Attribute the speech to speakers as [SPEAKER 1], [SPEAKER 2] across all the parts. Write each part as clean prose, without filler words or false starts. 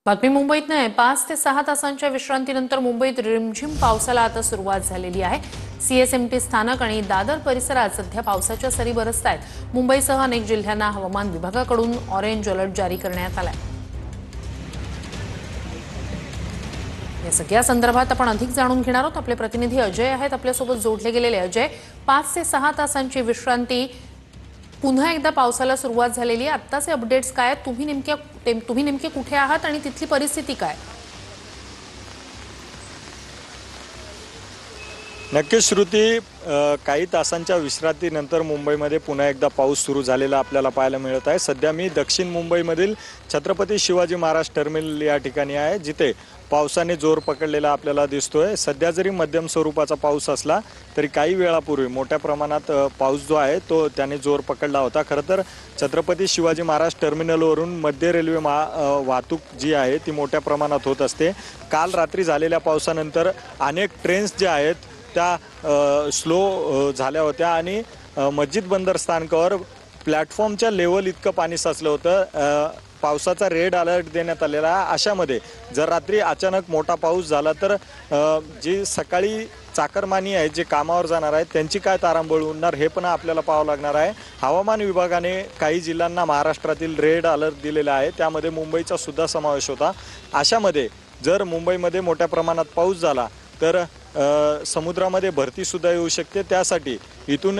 [SPEAKER 1] बातमी मुंबईत नाही 5 ते 6 तासांच्या विश्रांतीनंतर मुंबईत रिमझिम पावसाला आता सुरुवात झालेली आहे। सीएसएमटी स्थानक आणि दादर परिसरात सध्या पावसाच्या सरी बरसतायत। मुंबईसह अनेक जिल्ह्यांना हवामान विभागाकडून ऑरेंज अलर्ट जारी करण्यात आलाय। या सगळ्या संदर्भात आपण अधिक जाणून घेणार आहोत। आपले प्रतिनिधी अजय आहेत आपल्यासोबत जोडले गेलेले। अजय, 5 ते 6 तासांची विश्रांती, पुन्हा एकदा पावसाला सुरुवात झालेली आहे। आत्ताचे अपडेट्स काय आहेत? तुम्ही नेमके कुठे आहात आणि तिथली परिस्थिती काय?
[SPEAKER 2] नक्कीच श्रुती, काही तासांच्या विश्रांतीनंतर मुंबईमध्ये पुन्हा एकदा पाऊस सुरू झालेला आपल्याला पाहायला मिळत आहे। सध्या मी दक्षिण मुंबईमधील छत्रपती शिवाजी महाराज टर्मिनल या ठिकाणी आहे, जिथे पावसाने जोर पकडलेला आपल्याला दिसतोय। सध्या जरी मध्यम स्वरूपाचा पाऊस असला तरी काही वेळापूर्वी मोठ्या प्रमाणात पाऊस जो आहे तो त्याने जोर पकडला होता। खरं तर छत्रपती शिवाजी महाराज टर्मिनलवरून मध्य रेल्वे वाहतूक जी आहे ती मोठ्या प्रमाणात होत असते। काल रात्री झालेल्या पावसानंतर अनेक ट्रेन्स ज्या आहेत त्या स्लो झाल्या होत्या आणि मस्जिद बंदर स्थानकावर प्लॅटफॉर्मच्या लेवल इतकं पाणी साचलं होतं। पावसाचा रेड अलर्ट देण्यात आलेला आहे। अशामध्ये जर रात्री अचानक मोठा पाऊस झाला तर जी सकाळी चाकरमानी आहेत, जे कामावर जाणार आहेत, त्यांची काय तारांबळ उडणार हे पण आपल्याला पाहावं लागणार आहे। हवामान विभागाने काही जिल्ह्यांना महाराष्ट्रातील रेड अलर्ट दिलेला आहे, त्यामध्ये मुंबईचा सुद्धा समावेश होता। अशामध्ये जर मुंबईमध्ये मोठ्या प्रमाणात पाऊस झाला तर समुद्रामध्ये भरतीसुद्धा येऊ शकते। त्यासाठी इथून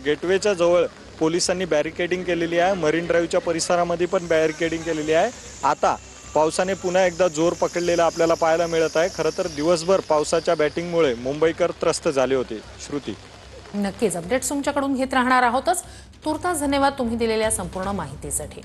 [SPEAKER 2] गेटवेच्या जवळ पोलिसांनी बॅरिकेडिंग केलेली आहे। मरीन ड्राईव्हच्या परिसरामध्ये पण बॅरिकेडिंग केलेली आहे। आता पावसाने पुन्हा एकदा जोर पकडलेला आपल्याला पाहायला मिळत आहे। खरं तर दिवसभर पावसाच्या बॅटिंगमुळे मुंबईकर त्रस्त झाले होते। श्रुती,
[SPEAKER 1] नक्कीच अपडेट्स तुमच्याकडून घेत राहणार आहोतच। तुर्तास धन्यवाद तुम्ही दिलेल्या संपूर्ण माहितीसाठी।